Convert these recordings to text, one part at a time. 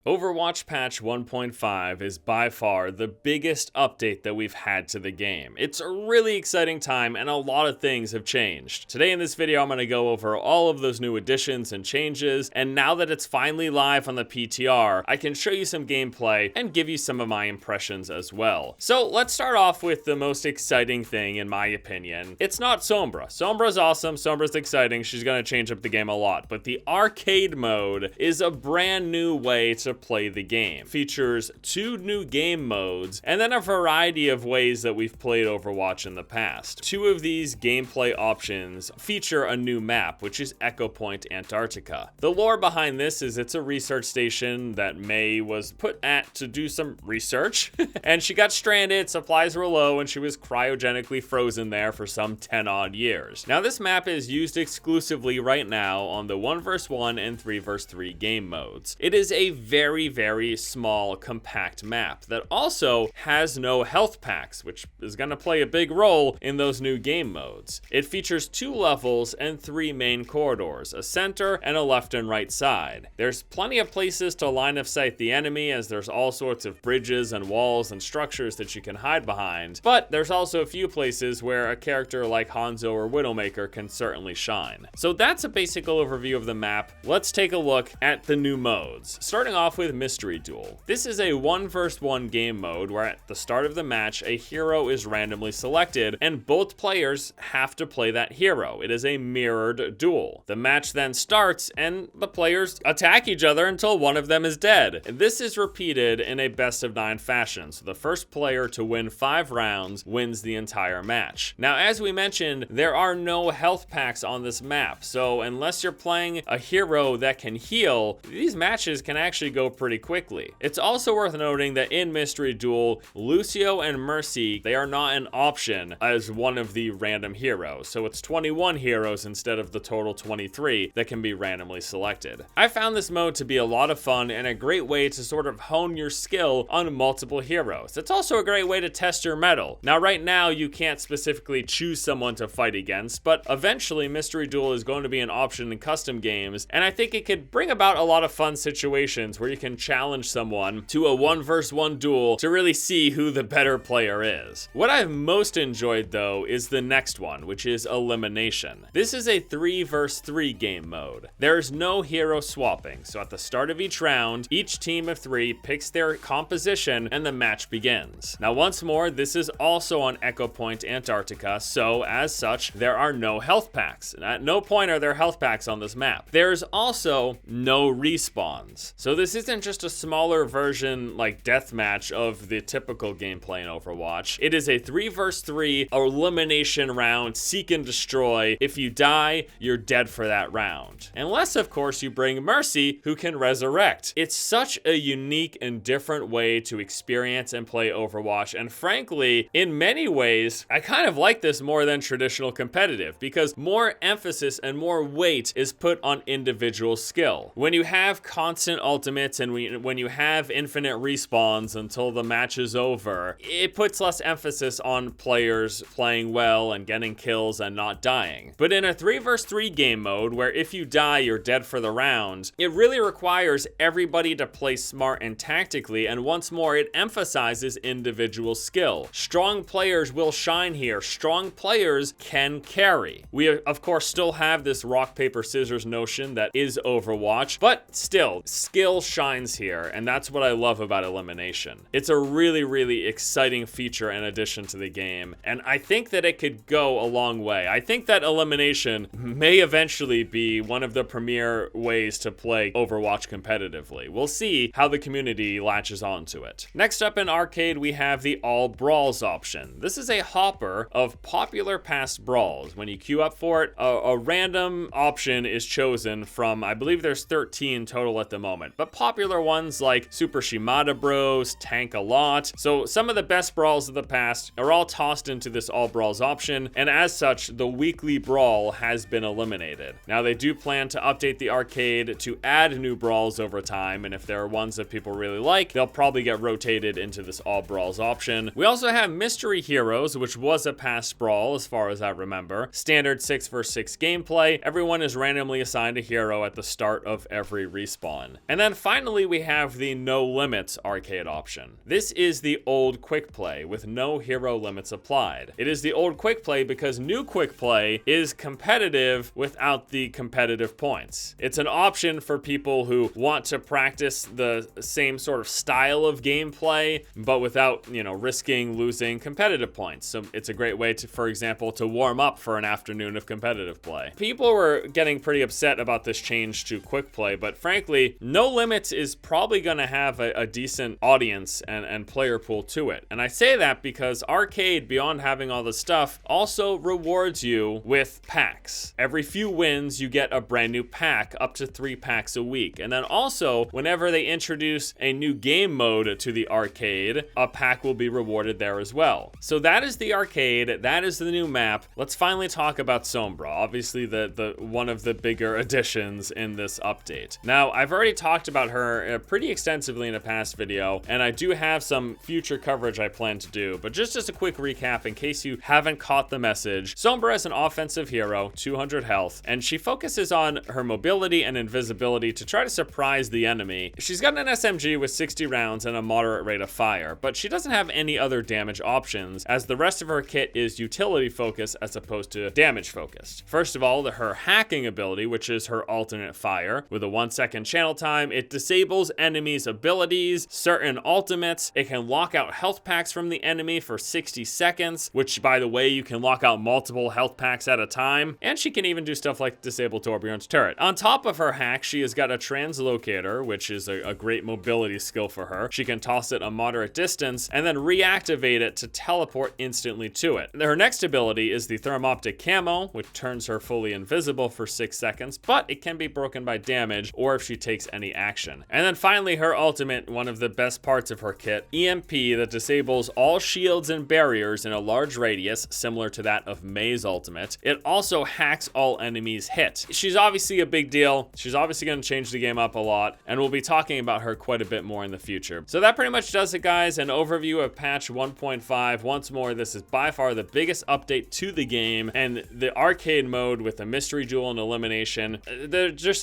Overwatch patch 1.5 is by far the biggest update that we've had to the game. It's a really exciting time and a lot of things have changed. Today in this video I'm going to go over all of those new additions and changes, and now that it's finally live on the PTR, I can show you some gameplay and give you some of my impressions as well. So let's start off with the most exciting thing in my opinion. It's not Sombra. Sombra's awesome, Sombra's exciting, she's going to change up the game a lot, but the arcade mode is a brand new way to play the game. Features 2 new game modes and then a variety of ways that we've played Overwatch in the past. 2 of these gameplay options feature a new map, which is Echo Point Antarctica. The lore behind this is it's a research station that May was put at to do some research and she got stranded, supplies were low, and she was cryogenically frozen there for some 10 odd years. Now this map is used exclusively right now on the 1 vs 1 and 3 vs 3 game modes. It is a very small, compact map that also has no health packs, which is going to play a big role in those new game modes. It features 2 levels and 3 main corridors, a center and a left and right side. There's plenty of places to line of sight the enemy, as there's all sorts of bridges and walls and structures that you can hide behind, but there's also a few places where a character like Hanzo or Widowmaker can certainly shine. So that's a basic overview of the map. Let's take a look at the new modes. Starting off with Mystery Duel. This is a 1 vs 1 game mode where at the start of the match, a hero is randomly selected and both players have to play that hero. It is a mirrored duel. The match then starts and the players attack each other until one of them is dead. This is repeated in a best of 9 fashion, so the first player to win 5 rounds wins the entire match. Now, as we mentioned, there are no health packs on this map, so unless you're playing a hero that can heal, these matches can actually go pretty quickly. It's also worth noting that in Mystery Duel, Lucio and Mercy, they are not an option as one of the random heroes, so it's 21 heroes instead of the total 23 that can be randomly selected. I found this mode to be a lot of fun and a great way to sort of hone your skill on multiple heroes. It's also a great way to test your mettle. Now right now you can't specifically choose someone to fight against, but eventually Mystery Duel is going to be an option in custom games, and I think it could bring about a lot of fun situations where you can challenge someone to a 1 vs 1 duel to really see who the better player is. What I've most enjoyed though is the next one, which is Elimination. This is a 3 vs 3 game mode. There's no hero swapping, so at the start of each round, each team of 3 picks their composition and the match begins. Now once more, this is also on Echo Point Antarctica, so as such, there are no health packs. At no point are there health packs on this map. There's also no respawns. So this isn't just a smaller version like deathmatch of the typical gameplay in Overwatch. It is a 3 vs 3 elimination round, seek and destroy. If you die, you're dead for that round. Unless of course you bring Mercy, who can resurrect. It's such a unique and different way to experience and play Overwatch, and frankly, in many ways, I kind of like this more than traditional competitive because more emphasis and more weight is put on individual skill. When you have constant ultimates and when you have infinite respawns until the match is over, it puts less emphasis on players playing well and getting kills and not dying. But in a 3 vs 3 game mode where if you die, you're dead for the round, it really requires everybody to play smart and tactically, and once more, it emphasizes individual skill. Strong players will shine here. Strong players can carry. We of course still have this rock, paper, scissors notion that is Overwatch, but still, skill shines here, and that's what I love about Elimination. It's a really exciting feature and addition to the game, and I think that it could go a long way. I think that Elimination may eventually be one of the premier ways to play Overwatch competitively. We'll see how the community latches onto it. Next up in arcade, we have the All Brawls option. This is a hopper of popular past brawls. When you queue up for it, a random option is chosen from, I believe there's 13 total at the moment, but popular ones like Super Shimada Bros, Tank a Lot. So some of the best brawls of the past are all tossed into this All Brawls option, and as such, the weekly brawl has been eliminated. Now they do plan to update the arcade to add new brawls over time, and if there are ones that people really like, they'll probably get rotated into this All Brawls option. We also have Mystery Heroes, which was a past brawl as far as I remember. Standard 6 vs 6 gameplay. Everyone is randomly assigned a hero at the start of every respawn. And then finally, finally, we have the no limits arcade option. This is the old quick play with no hero limits applied. It is the old quick play because new quick play is competitive without the competitive points. It's an option for people who want to practice the same sort of style of gameplay, but without, risking losing competitive points. So it's a great way to, for example, to warm up for an afternoon of competitive play. People were getting pretty upset about this change to quick play, but frankly, no limits is probably going to have a decent audience and player pool to it. And I say that because arcade, beyond having all the stuff, also rewards you with packs. Every few wins, you get a brand new pack, up to 3 packs a week. And then also, whenever they introduce a new game mode to the arcade, a pack will be rewarded there as well. So that is the arcade, that is the new map. Let's finally talk about Sombra, obviously the one of the bigger additions in this update. Now, I've already talked about her pretty extensively in a past video, and I do have some future coverage I plan to do, but just as a quick recap in case you haven't caught the message, Sombra is an offensive hero, 200 health, and she focuses on her mobility and invisibility to try to surprise the enemy. She's got an SMG with 60 rounds and a moderate rate of fire, but she doesn't have any other damage options, as the rest of her kit is utility focused as opposed to damage focused. First of all, her hacking ability, which is her alternate fire. With a 1-second channel time, it disables enemies' abilities, certain ultimates. It can lock out health packs from the enemy for 60 seconds, which, by the way, you can lock out multiple health packs at a time. And she can even do stuff like disable Torbjorn's turret. On top of her hack, she has got a translocator, which is a great mobility skill for her. She can toss it a moderate distance and then reactivate it to teleport instantly to it. Her next ability is the Thermoptic Camo, which turns her fully invisible for 6 seconds, but it can be broken by damage or if she takes any action. And then finally, her ultimate, one of the best parts of her kit, EMP, that disables all shields and barriers in a large radius, similar to that of Mei's ultimate. It also hacks all enemies hit. She's obviously a big deal. She's obviously going to change the game up a lot, and we'll be talking about her quite a bit more in the future. So that pretty much does it, guys. An overview of patch 1.5. Once more, this is by far the biggest update to the game, and the arcade mode with the mystery jewel and elimination.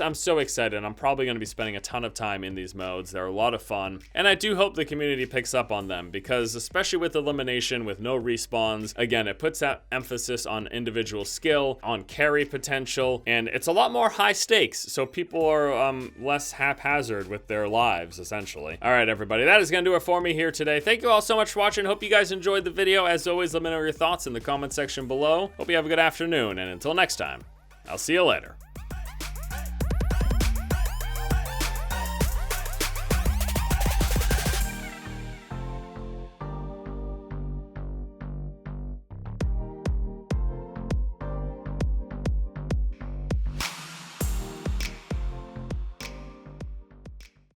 I'm so excited. I'm probably going to be spending a ton of time in these modes. They're a lot of fun, and I do hope the community picks up on them, because especially with elimination with no respawns, again, it puts that emphasis on individual skill, on carry potential, and it's a lot more high stakes, so people are less haphazard with their lives, essentially. All right, everybody, that is going to do it for me here today. Thank you all so much for watching. Hope you guys enjoyed the video. As always, let me know your thoughts in the comment section below. Hope you have a good afternoon, and until next time, I'll see you later.